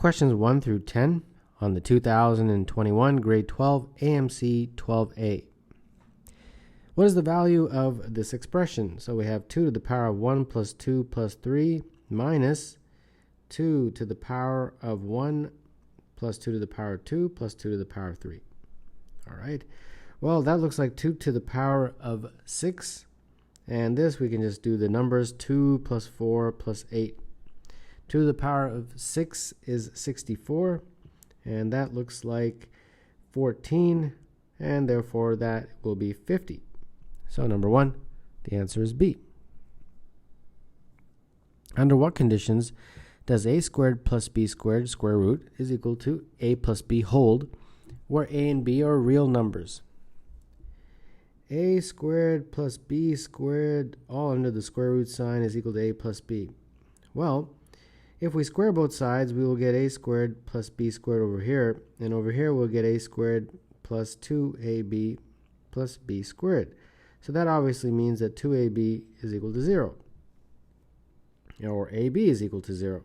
questions 1 through 10 on the 2021 grade 12 AMC 12A. What is the value of this expression? So we have 2 to the power of 1 plus 2 plus 3 minus 2 to the power of 1 plus 2 to the power of 2 plus 2 to the power of 3. All right. Well, that looks like 2 to the power of 6. And this, we can just do the numbers, 2 plus 4 plus 8. 2 to the power of 6 is 64. And that looks like 14. And therefore, that will be 50. So number 1, the answer is B. Under what conditions does a squared plus b squared square root is equal to a plus b hold, where a and b are real numbers? A squared plus b squared, all under the square root sign, is equal to a plus b. Well, if we square both sides, we will get a squared plus b squared over here, and over here we'll get a squared plus 2ab plus b squared. So that obviously means that 2ab is equal to 0, or ab is equal to 0.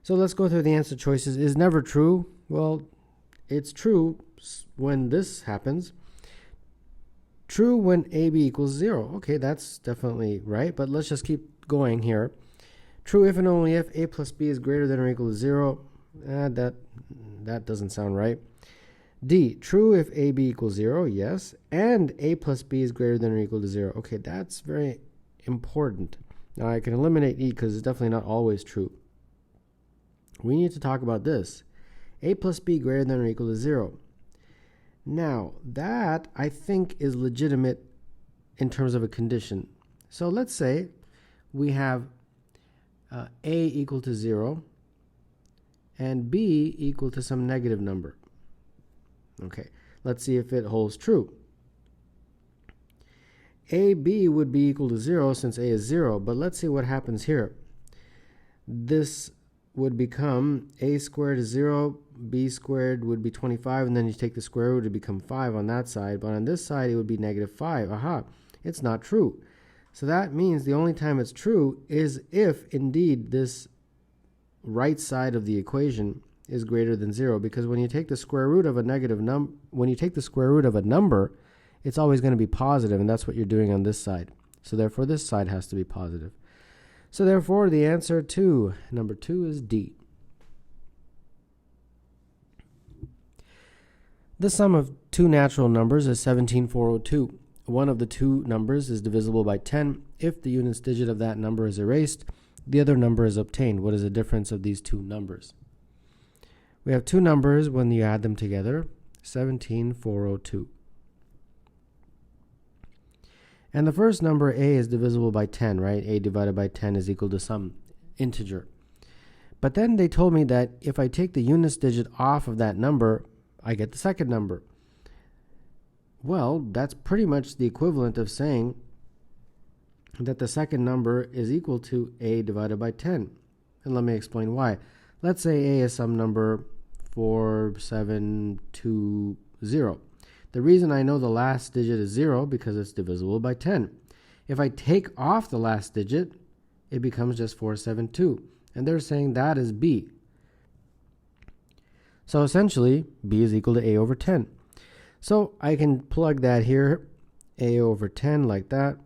So let's go through the answer choices. Is never true? Well, it's true when this happens. True when ab equals 0. Okay, that's definitely right, but let's just keep going here. True if and only if a plus b is greater than or equal to 0. That doesn't sound right. D, true if ab equals 0, yes, and a plus b is greater than or equal to 0. Okay, that's very important. Now I can eliminate E because it's definitely not always true. We need to talk about this. A plus b greater than or equal to 0. Now, that I think is legitimate in terms of a condition. So let's say we have a equal to 0 and b equal to some negative number. Okay, let's see if it holds true. AB would be equal to 0 since a is 0, but let's see what happens here. This would become a squared is 0, b squared would be 25, and then you take the square root to become 5 on that side, but on this side it would be negative 5. Aha, it's not true. So that means the only time it's true is if indeed this right side of the equation is greater than 0, because when you take the square root of a number, it's always going to be positive, and that's what you're doing on this side. So therefore this side has to be positive. So therefore the answer to number 2 is D. The sum of two natural numbers is 17,402. One of the two numbers is divisible by 10. If the units digit of that number is erased, the other number is obtained. What is the difference of these two numbers? We have two numbers when you add them together, 17,402. And the first number, a, is divisible by 10, right? A divided by 10 is equal to some integer. But then they told me that if I take the units digit off of that number, I get the second number. Well, that's pretty much the equivalent of saying that the second number is equal to a divided by 10. And let me explain why. Let's say a is some number 4720. The reason I know the last digit is 0 because it's divisible by 10. If I take off the last digit, it becomes just 472. And they're saying that is b. So essentially, b is equal to a over 10. So I can plug that here, a over 10 like that,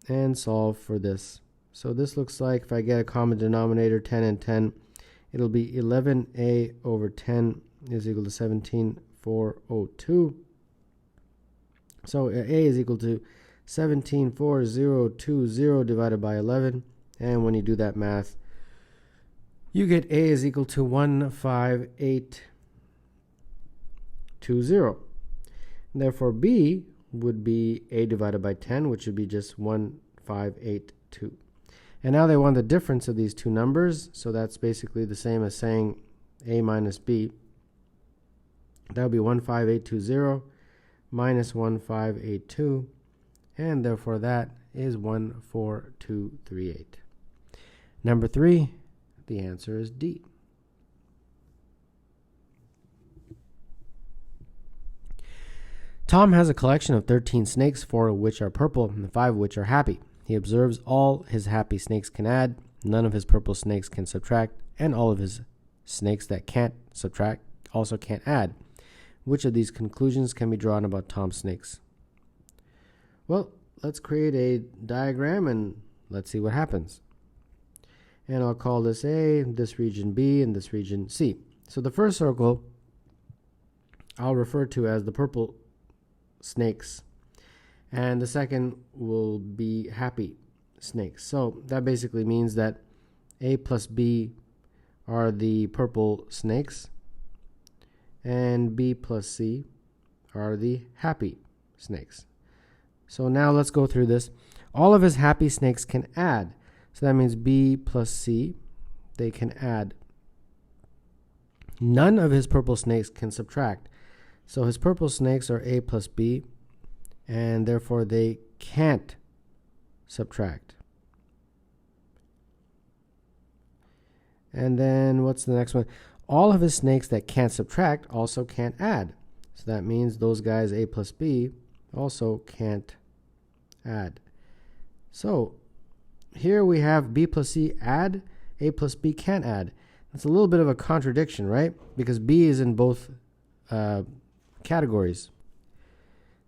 and solve for this. So this looks like, if I get a common denominator, 10 and 10, it'll be 11a over 10 is equal to 17,402. So a is equal to 17,420 divided by 11. And when you do that math, you get a is equal to 15820. Therefore, b would be a divided by 10, which would be just 1582. And now they want the difference of these two numbers, so that's basically the same as saying a minus b. That would be 15820 minus 1582, and therefore that is 14238. Number 3, the answer is D. Tom has a collection of 13 snakes, 4 of which are purple and 5 of which are happy. He observes all his happy snakes can add, none of his purple snakes can subtract, and all of his snakes that can't subtract also can't add. Which of these conclusions can be drawn about Tom snakes? Well, let's create a diagram and let's see what happens. And I'll call this A, this region B, and this region C. So the first circle I'll refer to as the purple snakes, and the second will be happy snakes. So that basically means that A plus B are the purple snakes, and B plus C are the happy snakes. So now let's go through this. All of his happy snakes can add. So that means B plus C, they can add. None of his purple snakes can subtract. So his purple snakes are A plus B, and therefore they can't subtract. And then what's the next one? All of his snakes that can't subtract also can't add. So that means those guys A plus B also can't add. So here we have B plus C add, A plus B can't add. That's a little bit of a contradiction, right? Because B is in both categories.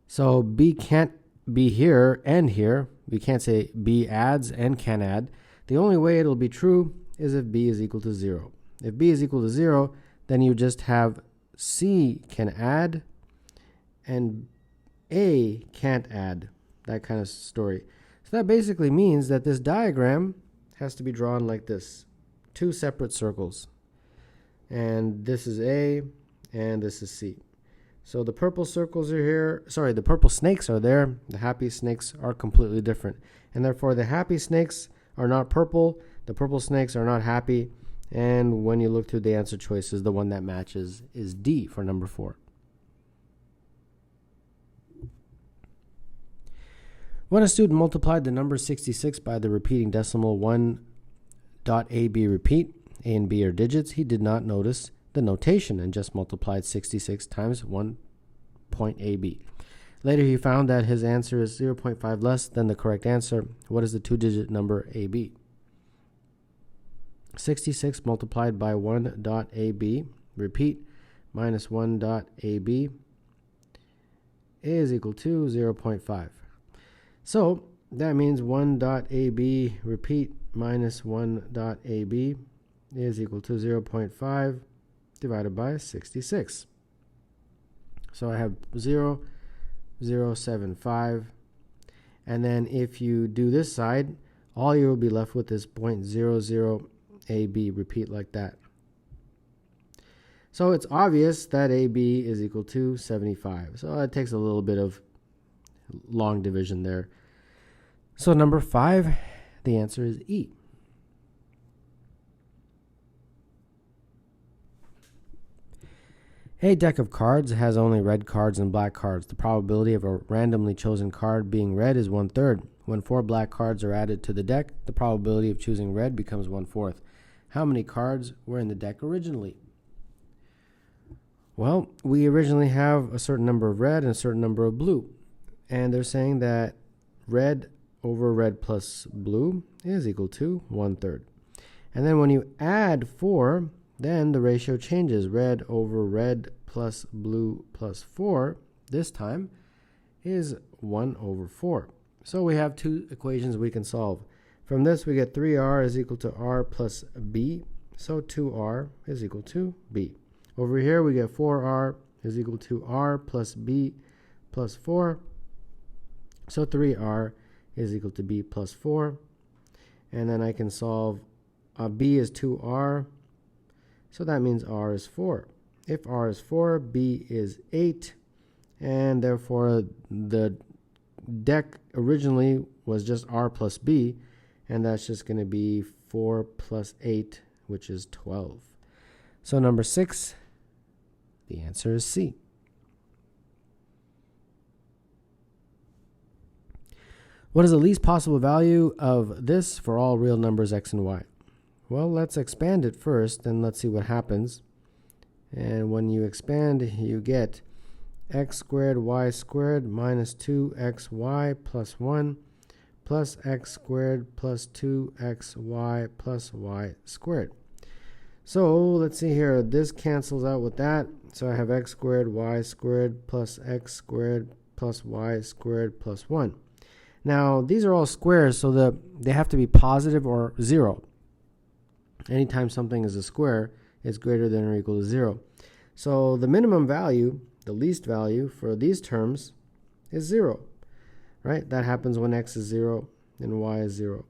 So B can't be here and here. We can't say B adds and can add. The only way it'll be true is if B is equal to 0. If B is equal to 0, then you just have C can add and A can't add. That kind of story. So that basically means that this diagram has to be drawn like this. Two separate circles. And this is A and this is C. So the purple circles are here. Sorry, the purple snakes are there. The happy snakes are completely different. And therefore the happy snakes are not purple. The purple snakes are not happy. And when you look through the answer choices, the one that matches is D for number 4. When a student multiplied the number 66 by the repeating decimal 1.AB repeat, A and B are digits, he did not notice the notation and just multiplied 66 times 1.AB. Later he found that his answer is 0.5 less than the correct answer. What is the two-digit number AB? 66 multiplied by 1.AB, repeat, minus 1.AB is equal to 0.5. So that means 1.AB repeat minus 1.AB is equal to 0.5 divided by 66. So I have 0.075. And then if you do this side, all you will be left with is 0.00AB repeat like that. So it's obvious that AB is equal to 75. So it takes a little bit of long division there. So number 5, the answer is E. A deck of cards has only red cards and black cards. The probability of a randomly chosen card being red is 1/3. When 4 black cards are added to the deck, the probability of choosing red becomes 1/4. How many cards were in the deck originally? Well, we originally have a certain number of red and a certain number of blue. And they're saying that red over red plus blue is equal to 1/3. And then when you add 4, then the ratio changes. Red over red plus blue plus 4, this time, is 1/4. So we have 2 equations we can solve. From this, we get 3r is equal to r plus b. So 2r is equal to b. Over here, we get 4r is equal to r plus b plus 4. So 3r is equal to b plus 4. And then I can solve b is 2r. So that means r is 4. If r is 4, b is 8. And therefore, the deck originally was just r plus b. And that's just going to be 4 plus 8, which is 12. So number 6, the answer is C. What is the least possible value of this for all real numbers x and y? Well, let's expand it first, and let's see what happens. And when you expand, you get x squared y squared minus 2xy plus 1 plus x squared plus 2xy plus y squared. So let's see here. This cancels out with that. So I have x squared y squared plus x squared plus y squared plus 1. Now, these are all squares, so they have to be positive or 0. Anytime something is a square, it's greater than or equal to 0. So the minimum value, the least value for these terms is 0. Right? That happens when x is 0 and y is 0.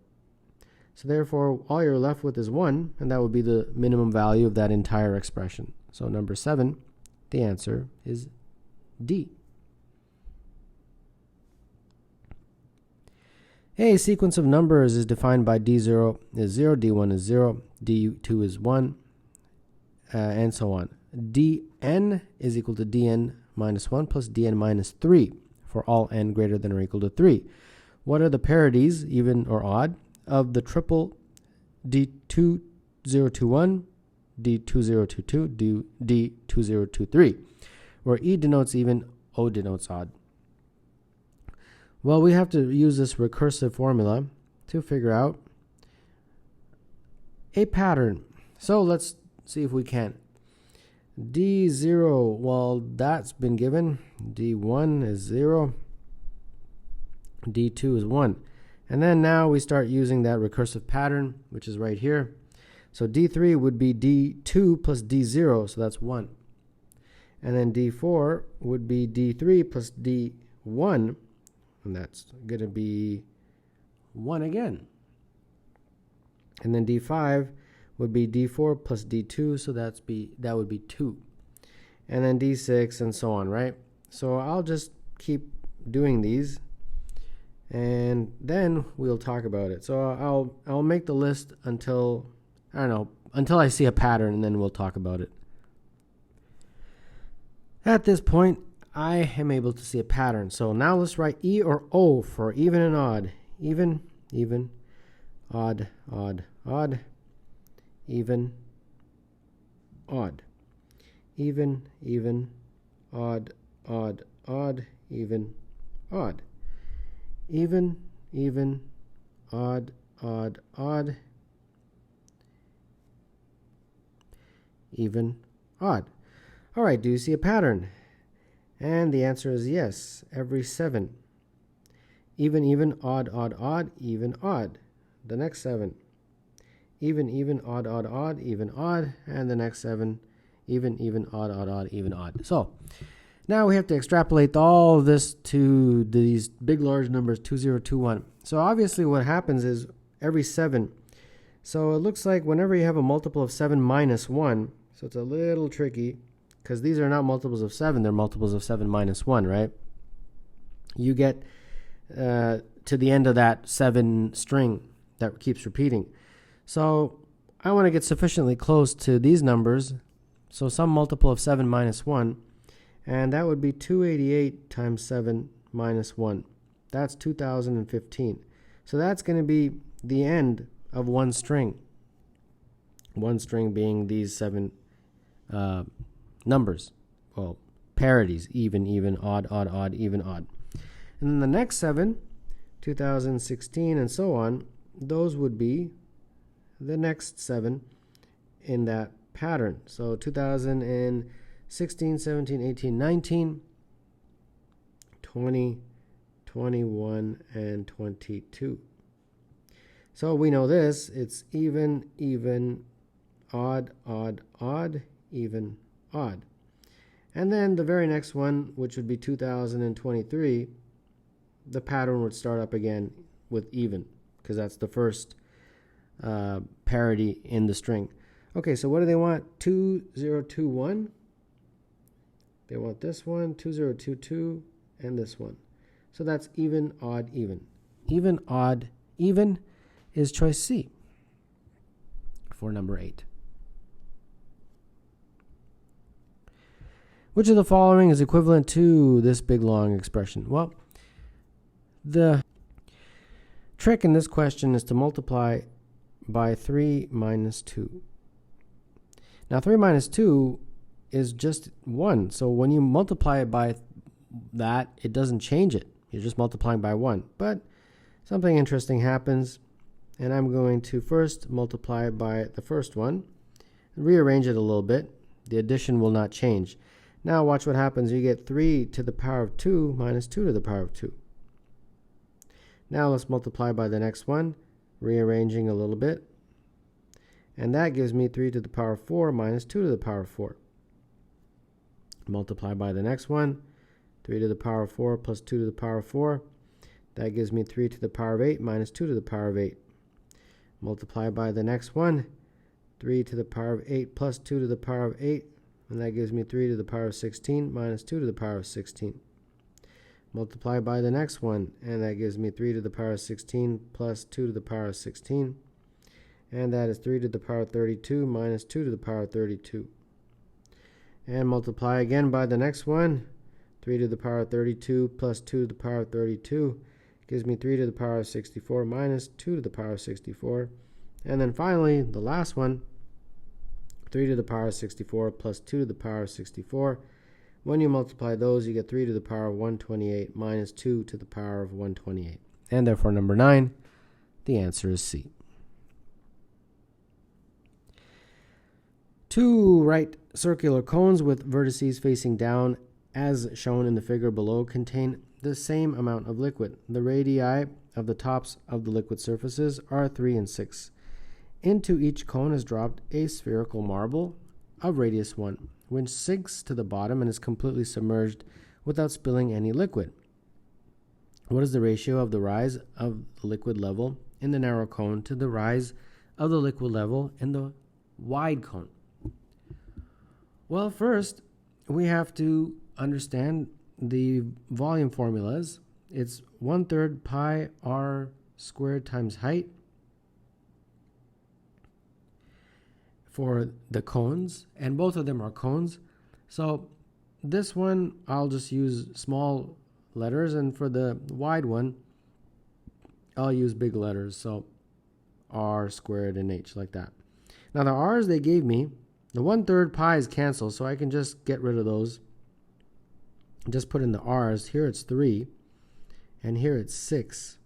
So therefore, all you're left with is 1, and that would be the minimum value of that entire expression. So number 7, the answer is D. A sequence of numbers is defined by D0 is 0, D1 is 0, D2 is 1, and so on. Dn is equal to Dn minus 1 plus Dn minus 3 for all n greater than or equal to 3. What are the parodies, even or odd, of the triple D2021, D2022, D2023, where E denotes even, O denotes odd? Well, we have to use this recursive formula to figure out a pattern. So let's see if we can. D0, well, that's been given. D1 is 0. D2 is 1. And then now we start using that recursive pattern, which is right here. So D3 would be D2 plus D0, so that's 1. And then D4 would be D3 plus D1, and that's going to be 1 again. And then D5 would be D4 plus D2, so that would be 2. And then D6 and so on, right? So I'll just keep doing these, and then we'll talk about it. So I'll make the list until, I don't know, until I see a pattern, and then we'll talk about it. At this point, I am able to see a pattern. So now let's write E or O for even and odd. Even, even, odd, odd, odd, even, odd. Even, even, odd, odd, odd, even, odd. Even, even, odd, odd, odd, even, odd. All right, do you see a pattern? And the answer is yes, every 7. Even, even, odd, odd, odd, even, odd. The next 7. Even, even, odd, odd, odd, even, odd. And the next 7. Even, even, odd, odd, odd, even, odd. So now we have to extrapolate all of this to these big, large numbers, 2, 0, 2, 1. So obviously what happens is every 7. So it looks like whenever you have a multiple of 7 minus 1, so it's a little tricky, because these are not multiples of 7, they're multiples of 7 minus 1, right? You get to the end of that 7 string that keeps repeating. So I want to get sufficiently close to these numbers, so some multiple of 7 minus 1, and that would be 288 times 7 minus 1. That's 2015. So that's going to be the end of one string. One string being these 7 numbers, well, parodies, even, even, odd, odd, odd, even, odd. And then the next 7, 2016, and so on, those would be the next 7 in that pattern. So 2016, 17, 18, 19, 20, 21, and 22. So we know this, it's even, even, odd, odd, odd, even, odd. And then the very next one, which would be 2023, the pattern would start up again with even, because that's the first parity in the string. Okay, so what do they want? 2021. They want this one, 2022, and this one. So that's even, odd, even. Even, odd, even is choice C for number 8. Which of the following is equivalent to this big long expression? Well, the trick in this question is to multiply by 3 minus 2. Now 3 minus 2 is just 1. So when you multiply it by that, it doesn't change it. You're just multiplying by 1. But something interesting happens, and I'm going to first multiply by the first one. rearrange it a little bit. The addition will not change. Now watch what happens. You get 3 to the power of 2 minus 2 to the power of 2. Now let's multiply by the next one, rearranging a little bit. And that gives me 3 to the power of 4 minus 2 to the power of 4. Multiply by the next one, 3 to the power of 4 plus 2 to the power of 4. That gives me 3 to the power of 8 minus 2 to the power of 8. Multiply by the next one, 3 to the power of 8 plus 2 to the power of 8. And that gives me 3 to the power of 16 minus 2 to the power of 16. Multiply by the next one, and that gives me 3 to the power of 16 plus 2 to the power of 16. And that is 3 to the power of 32 minus 2 to the power of 32. And multiply again by the next one, 3 to the power of 32 plus 2 to the power of 32 gives me 3 to the power of 64 minus 2 to the power of 64. And then finally, the last one, 3 to the power of 64 plus 2 to the power of 64. When you multiply those, you get 3 to the power of 128 minus 2 to the power of 128. And therefore, number 9, the answer is C. 2 right circular cones with vertices facing down, as shown in the figure below, contain the same amount of liquid. The radii of the tops of the liquid surfaces are 3 and 6. Into each cone is dropped a spherical marble of radius 1, which sinks to the bottom and is completely submerged without spilling any liquid. What is the ratio of the rise of the liquid level in the narrow cone to the rise of the liquid level in the wide cone? Well, first, we have to understand the volume formulas. It's 1/3 pi r squared times height for the cones, and both of them are cones. So this one, I'll just use small letters, and for the wide one, I'll use big letters, so r squared and h, like that. Now the r's they gave me, the 1/3 pi's cancel, so I can just get rid of those. Just put in the r's. Here it's 3, and here it's 6.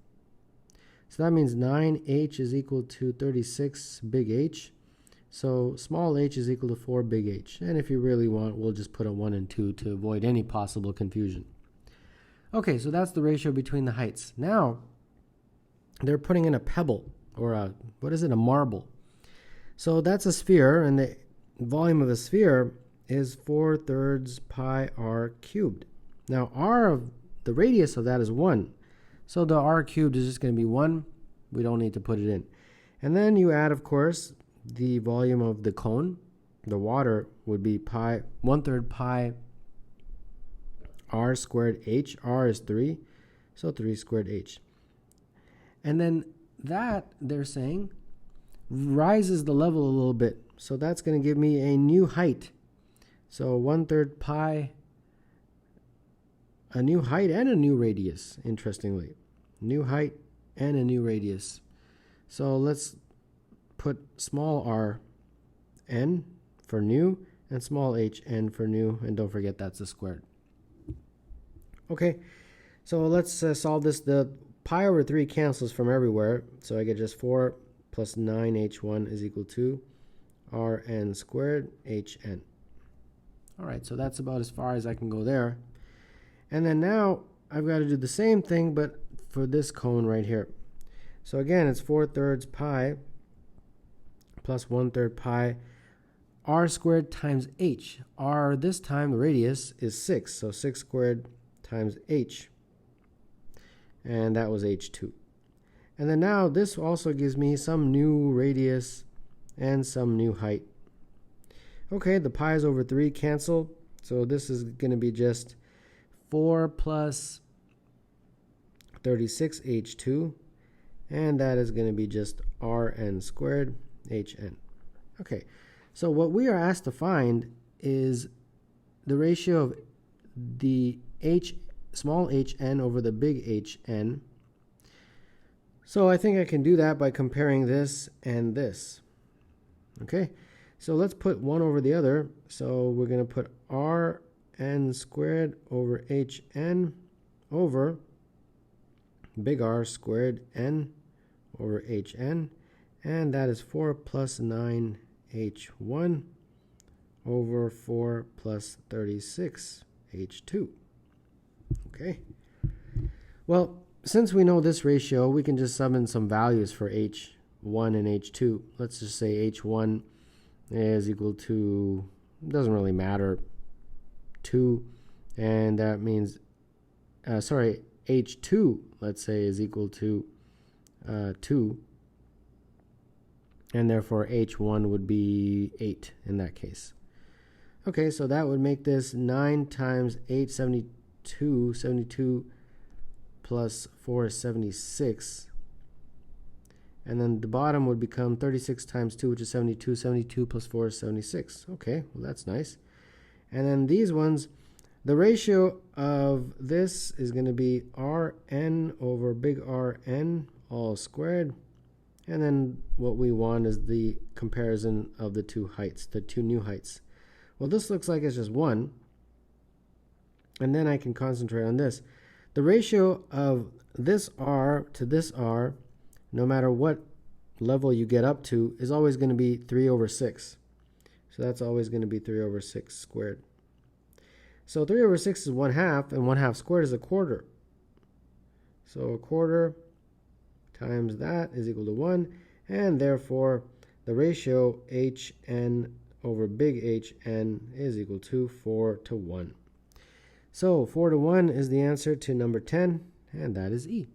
So that means 9h is equal to 36 big H. So small h is equal to 4 big H. And if you really want, we'll just put a 1 and 2 to avoid any possible confusion. Okay, so that's the ratio between the heights. Now, they're putting in a pebble, or a marble. So that's a sphere, and the volume of a sphere is 4/3 pi r cubed. Now, the radius of that is 1. So the r cubed is just going to be 1. We don't need to put it in. And then you add, of course, the volume of the cone. The water would be 1/3 pi r squared h. R is 3, so 3 squared h. And then that, they're saying, rises the level a little bit. So that's going to give me a new height. So 1/3 pi, a new height and a new radius, interestingly. New height and a new radius. So let's put small r n for new and small h n for new, and don't forget that's a squared. Okay, so let's solve this. The pi over 3 cancels from everywhere, so I get just 4 plus 9h1 is equal to rn squared hn. All right, so that's about as far as I can go there. And then now I've got to do the same thing, but for this cone right here. So again, it's 4/3 pi plus 1/3 pi r squared times h. R this time, the radius, is 6, so 6 squared times h. And that was h2. And then now this also gives me some new radius and some new height. Okay, the pi's over 3 cancel, so this is going to be just 4 plus 36h2, and that is going to be just rn squared hn. Okay, so what we are asked to find is the ratio of the small hn over the big hn. So I think I can do that by comparing this and this. Okay, so let's put one over the other. So we're going to put rn squared over hn over big R squared n over hn, and that is 4 plus 9 H1 over 4 plus 36 H2. Okay. Well, since we know this ratio, we can just sub in some values for H1 and H2. Let's just say H1 is equal to, doesn't really matter, 2, and that means, H2, let's say, is equal to 2, and therefore H1 would be 8 in that case. Okay, so that would make this 9 times 8, 72, 72 plus 4 is 76. And then the bottom would become 36 times 2, which is 72. 72 plus 4 is 76. Okay, well, that's nice. And then these ones, the ratio of this is going to be Rn over big Rn all squared. And then what we want is the comparison of the two heights, the two new heights. Well, this looks like it's just 1. And then I can concentrate on this. The ratio of this R to this R, no matter what level you get up to, is always going to be 3 over 6. So that's always going to be 3 over 6 squared. So 3 over 6 is 1/2, and 1/2 squared is a quarter. So a quarter times that is equal to 1, and therefore the ratio Hn over big Hn is equal to 4 to 1. So 4 to 1 is the answer to number 10, and that is E.